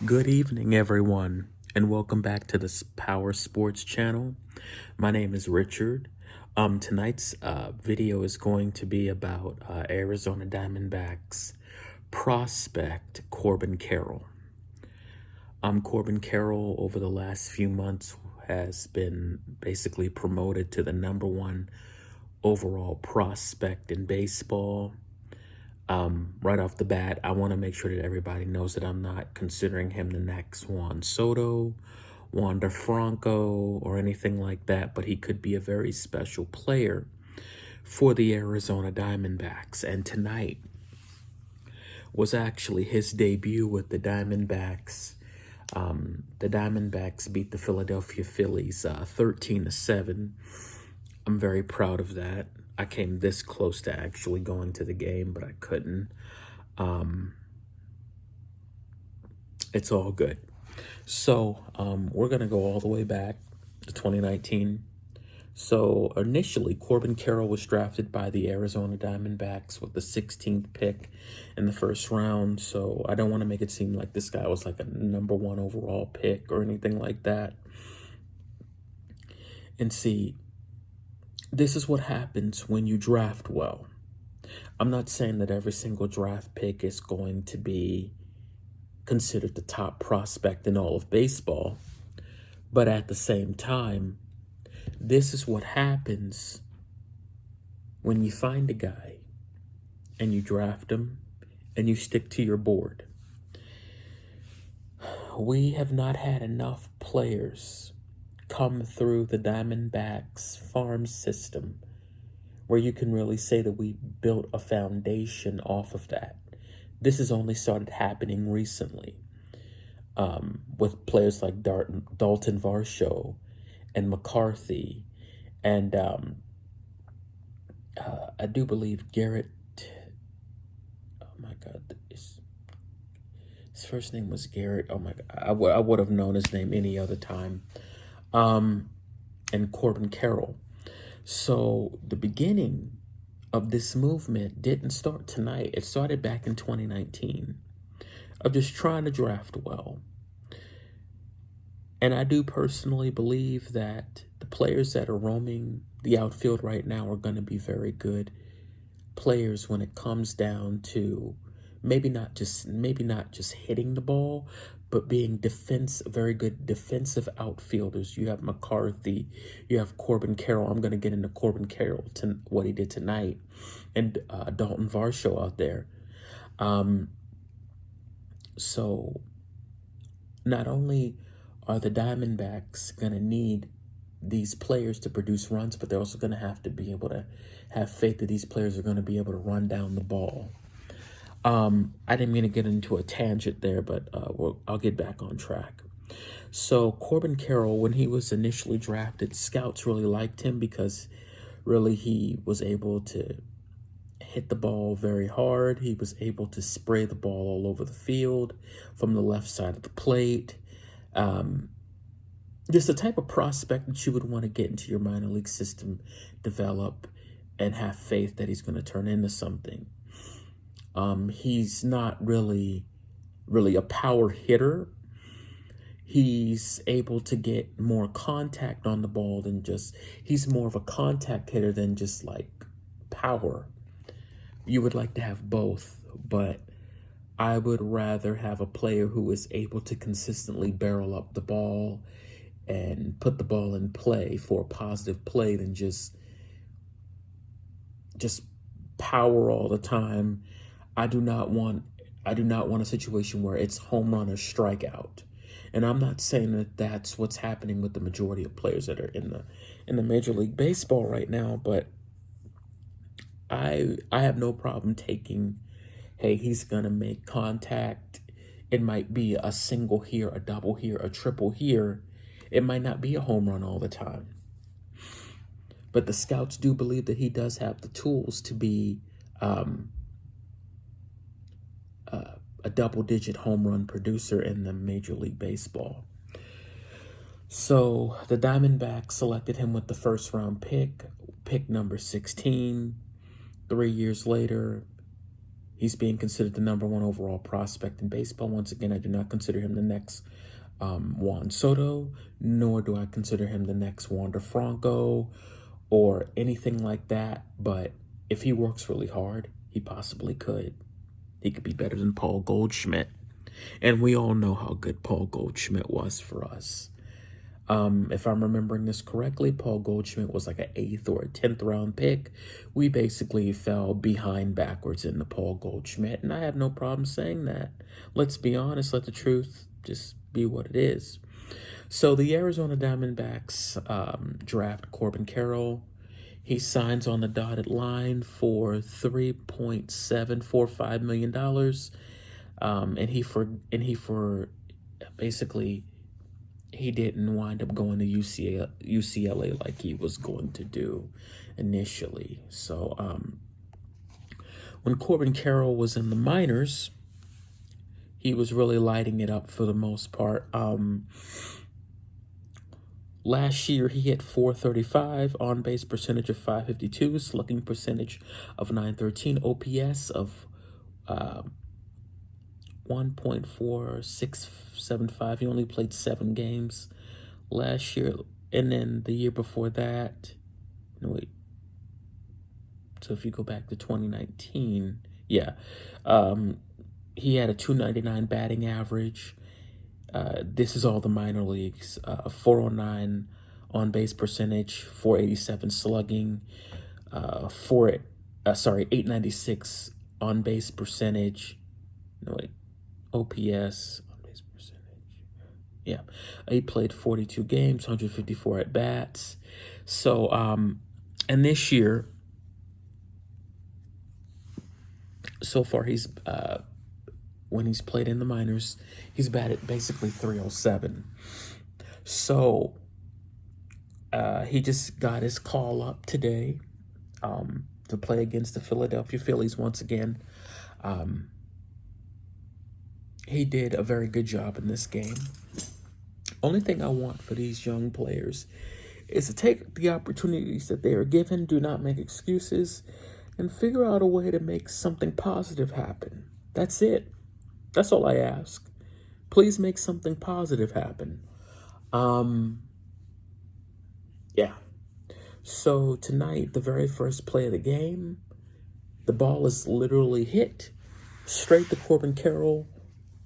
Good evening, everyone, and welcome back to the Power Sports channel. My name is Richard. Tonight's video is going to be about Arizona Diamondbacks prospect Corbin Carroll. Corbin Carroll, over the last few months, has been basically promoted to the #1 overall prospect in baseball. Right off the bat, I want to make sure that everybody knows that I'm not considering him the next Juan Soto, Wander Franco, or anything like that, but he could be a very special player for the Arizona Diamondbacks. And tonight was actually his debut with the Diamondbacks. The Diamondbacks beat the Philadelphia Phillies 13-7. I'm very proud of that. I came this close to actually going to the game, but I couldn't. It's all good. So we're going to go all the way back to 2019. So initially, Corbin Carroll was drafted by the Arizona Diamondbacks with the 16th pick in the first round. So I don't want to make it seem like this guy was like a #1 overall pick or anything like that. And see, this is what happens when you draft well. I'm not saying that every single draft pick is going to be considered the top prospect in all of baseball, but at the same time, this is what happens when you find a guy and you draft him and you stick to your board. We have not had enough players come through the Diamondbacks farm system where you can really say that we built a foundation off of that. This has only started happening recently with players like Dalton Varsho and McCarthy, and I do believe Garrett. Oh my God, his first name was Garrett. Oh my God, I would have known his name any other time. And Corbin Carroll. So the beginning of this movement didn't start tonight. It started back in 2019 of just trying to draft well. And I do personally believe that the players that are roaming the outfield right now are going to be very good players when it comes down to maybe not just hitting the ball, but being very good defensive outfielders. You have McCarthy, you have Corbin Carroll. I'm going to get into Corbin Carroll, to what he did tonight, and Dalton Varsho out there. So not only are the Diamondbacks going to need these players to produce runs, but they're also going to have to be able to have faith that these players are going to be able to run down the ball. I didn't mean to get into a tangent there, but I'll get back on track. So Corbin Carroll, when he was initially drafted, scouts really liked him because really he was able to hit the ball very hard. He was able to spray the ball all over the field from the left side of the plate. Just the type of prospect that you would want to get into your minor league system, develop, and have faith that he's going to turn into something. He's not really a power hitter. He's able to get more contact on the ball than he's more of a contact hitter than just like power. You would like to have both, but I would rather have a player who is able to consistently barrel up the ball and put the ball in play for a positive play than just power all the time. I do not want a situation where it's home run or strikeout. And I'm not saying that that's what's happening with the majority of players that are in the Major League Baseball right now, but I have no problem taking, hey, he's going to make contact. It might be a single here, a double here, a triple here. It might not be a home run all the time. But the scouts do believe that he does have the tools to be a double-digit home run producer in the Major League Baseball. So the Diamondbacks selected him with the first-round pick number 16. 3 years later, He's being considered the #1 overall prospect in baseball. Once again, I do not consider him the next Juan Soto, nor do I consider him the next Wander Franco or anything like that. But if he works really hard, he possibly could. He could be better than Paul Goldschmidt. And we all know how good Paul Goldschmidt was for us. If I'm remembering this correctly, Paul Goldschmidt was like an 8th or a 10th round pick. We basically fell behind backwards into Paul Goldschmidt, and I have no problem saying that. Let's be honest, let the truth just be what it is. So the Arizona Diamondbacks draft Corbin Carroll. He signs on the dotted line for $3.745 million. And he didn't wind up going to UCLA like he was going to do initially. So when Corbin Carroll was in the minors, he was really lighting it up for the most part. Last year, he hit .435, on-base percentage of .552, slugging percentage of .913, OPS of 1.4675. He only played 7 games last year, and then the year before that, no wait. So if you go back to 2019, yeah, he had a .299 batting average. This is all the minor leagues. 409 on-base percentage, 487 slugging, 896 on-base percentage. No wait. OPS, on-base percentage. Yeah, he played 42 games, 154 at bats. So, and this year, so far he's when he's played in the minors, he's batted basically .307. So, he just got his call up today to play against the Philadelphia Phillies once again. He did a very good job in this game. Only thing I want for these young players is to take the opportunities that they are given, do not make excuses, and figure out a way to make something positive happen. That's it. That's all I ask. Please make something positive happen. Yeah. So tonight, the very first play of the game, the ball is literally hit straight to Corbin Carroll.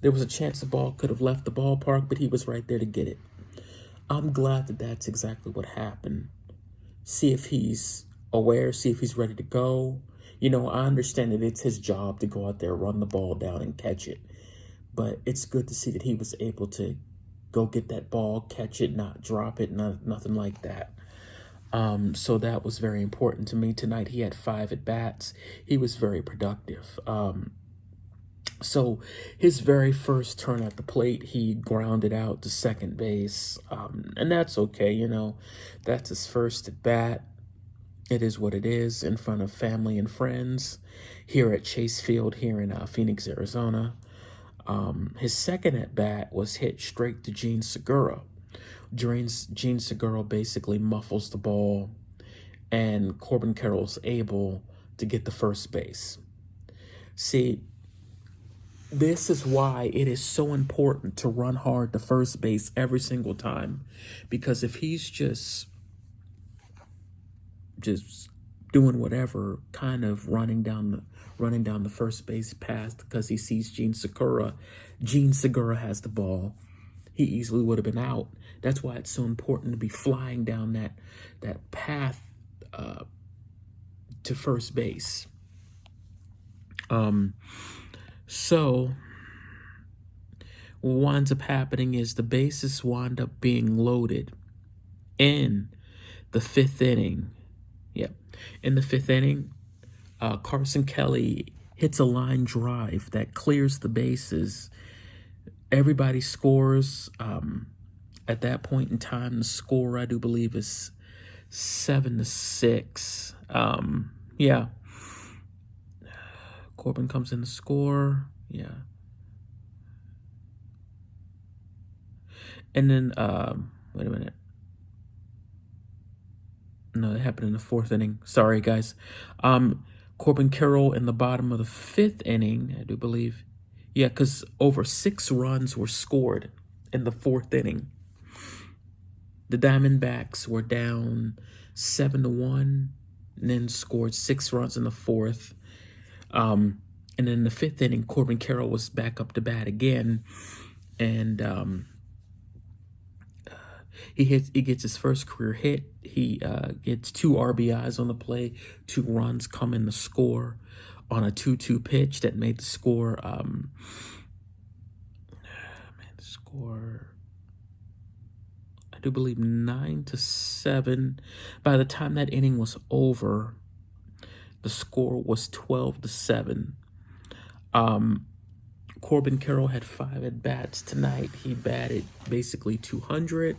There was a chance the ball could have left the ballpark, but he was right there to get it. I'm glad that that's exactly what happened. See if he's aware, see if he's ready to go. You know, I understand that it's his job to go out there, run the ball down, and catch it. But it's good to see that he was able to go get that ball, catch it, not drop it, nothing like that. So that was very important to me. Tonight he had 5 at-bats. He was very productive. So his very first turn at the plate, he grounded out to second base, and that's okay, you know. That's his first at bat. It is what it is, in front of family and friends here at Chase Field here in Phoenix, Arizona. His second at bat was hit straight to Gene Segura. Gene Segura basically muffles the ball, and Corbin Carroll's able to get the first base. See, this is why it is so important to run hard to first base every single time, because if he's just doing whatever, kind of running down the first base path because he sees Gene Segura has the ball, he easily would have been out. That's why it's so important to be flying down that path to first base. So what winds up happening is the bases wind up being loaded in the 5th inning. Yep. In the 5th inning, Carson Kelly hits a line drive that clears the bases. Everybody scores. At that point in time, the score, I do believe, is 7-6. Yeah. Corbin comes in to score. Yeah. And then, wait a minute. No, it happened in the 4th inning. Sorry, guys. Corbin Carroll in the bottom of the 5th inning, I do believe. Yeah, because over 6 runs were scored in the 4th inning. The Diamondbacks were down 7-1, and then scored 6 runs in the 4th. And then in the 5th inning, Corbin Carroll was back up to bat again, and he gets his first career hit. He gets 2 RBIs on the play. 2 runs come in the score on a 2-2 pitch that made the score. I do believe 9-7. By the time that inning was over, the score was 12-7. Corbin Carroll had 5 at-bats tonight. He batted basically 200.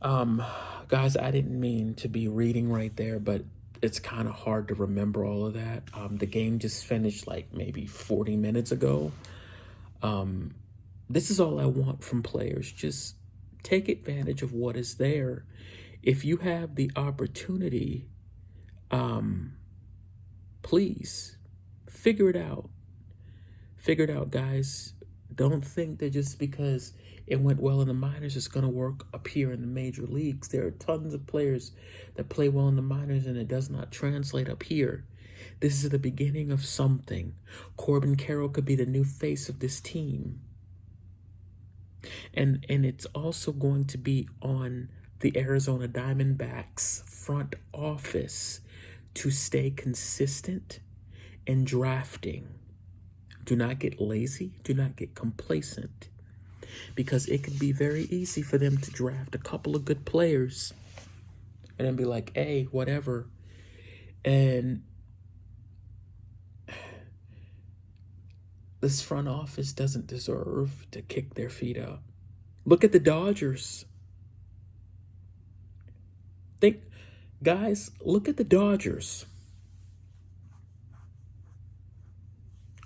Guys, I didn't mean to be reading right there, but it's kind of hard to remember all of that. The game just finished like maybe 40 minutes ago. This is all I want from players. Just take advantage of what is there. If you have the opportunity, please figure it out. Figure it out, guys. Don't think that just because it went well in the minors, it's going to work up here in the major leagues. There are tons of players that play well in the minors and it does not translate up here. This is the beginning of something. Corbin Carroll could be the new face of this team. And it's also going to be on the Arizona Diamondbacks front office to stay consistent in drafting. Do not get lazy. Do not get complacent. Because it can be very easy for them to draft a couple of good players and then be like, hey, whatever. And this front office doesn't deserve to kick their feet up. Look at the Dodgers. Guys, look at the Dodgers.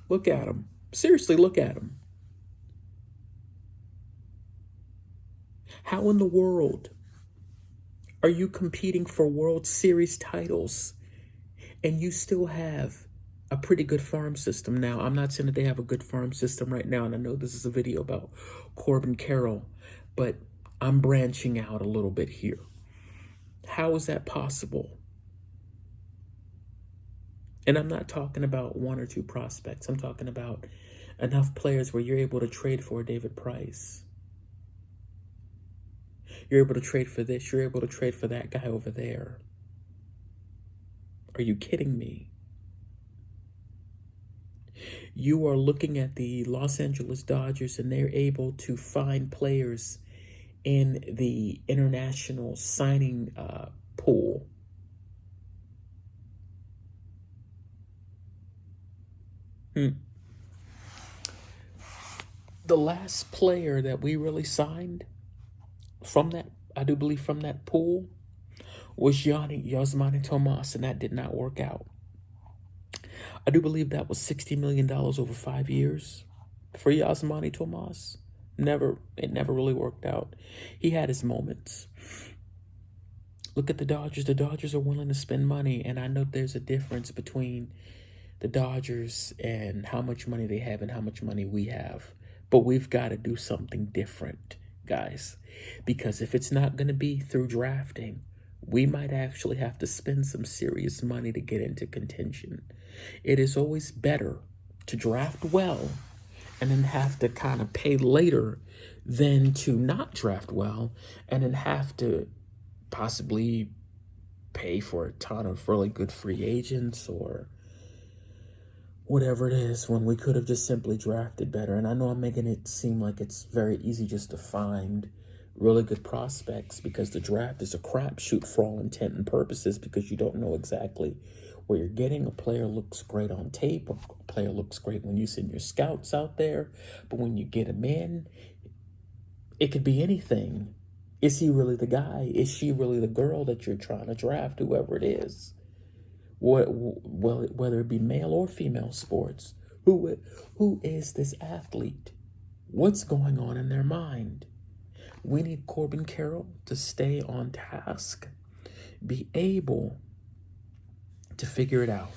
Look at them. Seriously, look at them. How in the world are you competing for World Series titles and you still have a pretty good farm system? Now, I'm not saying that they have a good farm system right now, and I know this is a video about Corbin Carroll, but I'm branching out a little bit here. How is that possible? And I'm not talking about 1 or 2 prospects. I'm talking about enough players where you're able to trade for David Price. You're able to trade for this. You're able to trade for that guy over there. Are you kidding me? You are looking at the Los Angeles Dodgers and they're able to find players in the international signing pool. The last player that we really signed from that, I do believe from that pool, was Yasmani Tomas, and that did not work out. I do believe that was $60 million over 5 years for Yasmani Tomas. It never really worked out. He had his moments. Look at the Dodgers. The Dodgers are willing to spend money, and I know there's a difference between the Dodgers and how much money they have and how much money we have. But we've got to do something different, guys, because if it's not going to be through drafting, we might actually have to spend some serious money to get into contention. It is always better to draft well and then have to kind of pay later than to not draft well and then have to possibly pay for a ton of really good free agents or whatever it is, when we could have just simply drafted better. And I know I'm making it seem like it's very easy just to find really good prospects, because the draft is a crapshoot for all intent and purposes, because you don't know exactly where you're getting. A player looks great on tape. A player looks great when you send your scouts out there. But when you get him in, it could be anything. Is he really the guy? Is she really the girl that you're trying to draft, whoever it is? Whether it be male or female sports, who is this athlete? What's going on in their mind? We need Corbin Carroll to stay on task, be able to figure it out.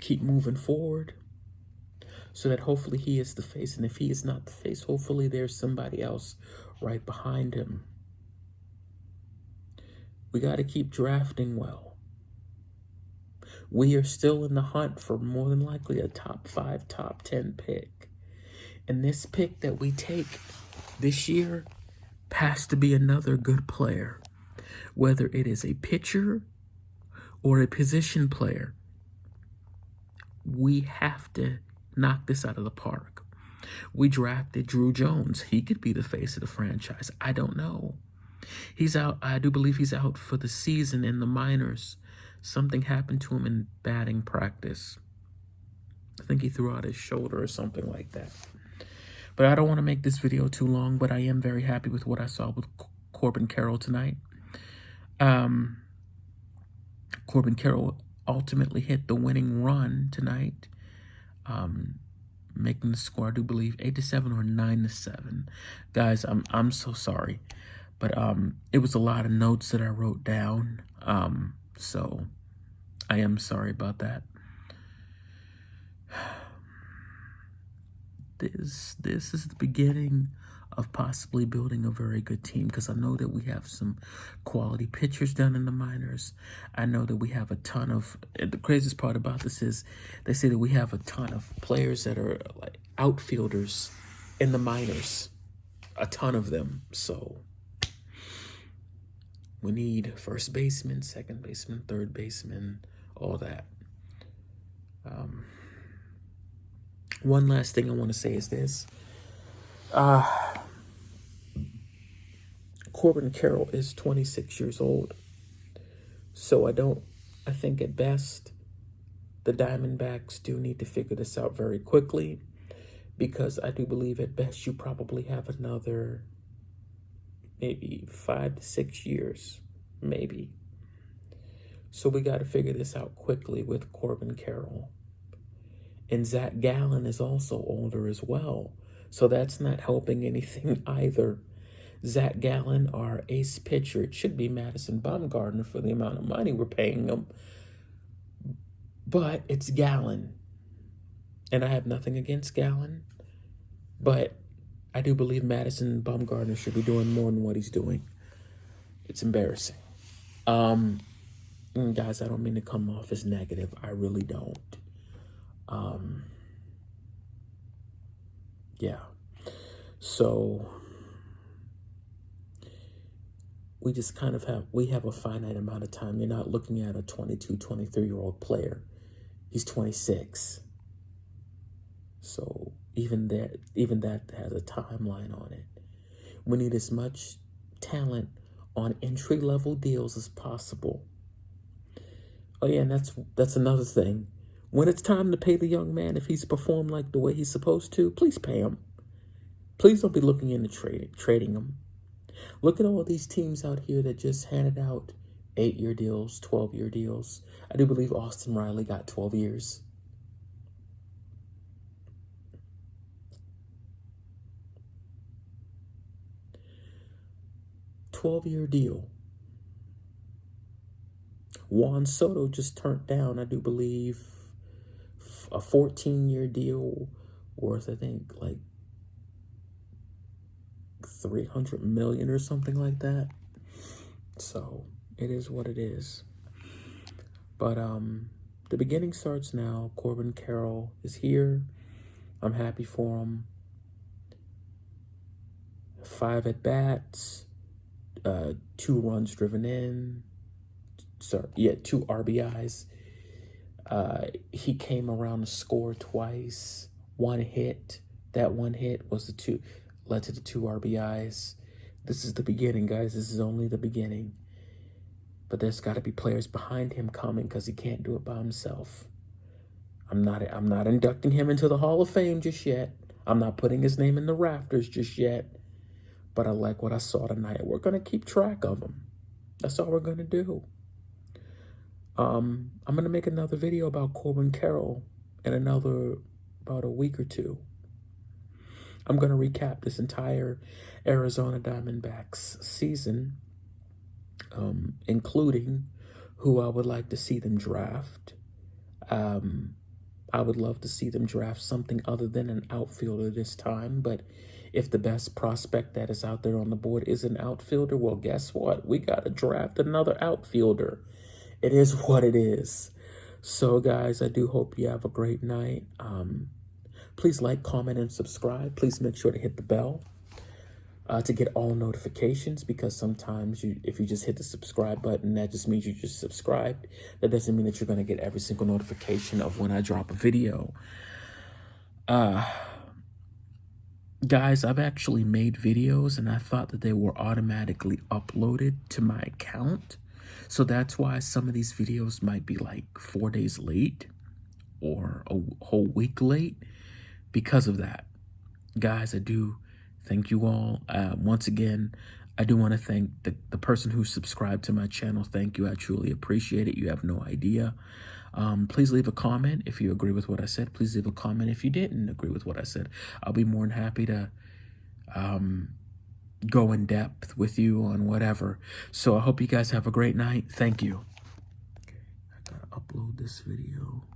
Keep moving forward so that hopefully he is the face. And if he is not the face, hopefully there's somebody else right behind him. We got to keep drafting well. We are still in the hunt for more than likely a top 5, top 10 pick. And this pick that we take this year has to be another good player, whether it is a pitcher or a position player. We have to knock this out of the park. We drafted Drew Jones. He could be the face of the franchise. I don't know. He's out. I do believe he's out for the season in the minors. Something happened to him in batting practice. I think he threw out his shoulder or something like that. But I don't want to make this video too long, but I am very happy with what I saw with Corbin Carroll tonight. Corbin Carroll ultimately hit the winning run tonight, making the score, I do believe, 8-7 or 9-7. Guys, I'm so sorry, but it was a lot of notes that I wrote down, so I am sorry about that. This is the beginning of possibly building a very good team, because I know that we have some quality pitchers down in the minors. I know that we have a ton of, the craziest part about this is they say that we have a ton of players that are like outfielders in the minors, a ton of them. So we need first baseman, second baseman, third baseman, all that. One last thing I want to say is this. Corbin Carroll is 26 years old. So I think at best, the Diamondbacks do need to figure this out very quickly, because I do believe at best you probably have another maybe 5 to 6 years, maybe. So we got to figure this out quickly with Corbin Carroll. And Zach Gallen is also older as well. So that's not helping anything either. Zach Gallen, our ace pitcher, it should be Madison Bumgarner for the amount of money we're paying him. But it's Gallen. And I have nothing against Gallen. But I do believe Madison Bumgarner should be doing more than what he's doing. It's embarrassing. Guys, I don't mean to come off as negative. I really don't. Yeah. So we just kind of have a finite amount of time. You're not looking at a 22, 23-year-old player. He's 26. So even that has a timeline on it. We need as much talent on entry-level deals as possible. Oh yeah, and that's another thing. When it's time to pay the young man, if he's performed like the way he's supposed to, please pay him. Please don't be looking into trading him. Look at all these teams out here that just handed out 8-year deals, 12-year deals. I do believe Austin Riley got 12 years. $12-year deal. Juan Soto just turned down, I do believe, a 14-year deal worth, I think, like $300 million or something like that. So it is what it is. But the beginning starts now. Corbin Carroll is here. I'm happy for him. 5 at-bats, 2 runs driven in. 2 RBIs. He came around to score twice. 1 hit. That 1 hit was led to the 2 RBIs. This is the beginning, guys. This is only the beginning. But there's got to be players behind him coming, because he can't do it by himself. I'm not inducting him into the Hall of Fame just yet. I'm not putting his name in the rafters just yet. But I like what I saw tonight. We're going to keep track of him. That's all we're going to do. I'm going to make another video about Corbin Carroll in about a week or 2. I'm going to recap this entire Arizona Diamondbacks season, including who I would like to see them draft. I would love to see them draft something other than an outfielder this time, but if the best prospect that is out there on the board is an outfielder, well, guess what? We got to draft another outfielder. It is what it is. So, guys, I do hope you have a great night. Please like, comment, and subscribe. Please make sure to hit the bell to get all notifications, because sometimes if you just hit the subscribe button, that just means you just subscribed. That doesn't mean that you're going to get every single notification of when I drop a video. Guys, I've actually made videos and I thought that they were automatically uploaded to my account. So that's why some of these videos might be like 4 days late or a whole week late because of that. Guys, I do thank you all. Once again, I do want to thank the person who subscribed to my channel. Thank you. I truly appreciate it. You have no idea. Please leave a comment if you agree with what I said. Please leave a comment if you didn't agree with what I said. I'll be more than happy to go in depth with you on whatever. So I hope you guys have a great night. Thank you. I gotta upload this video.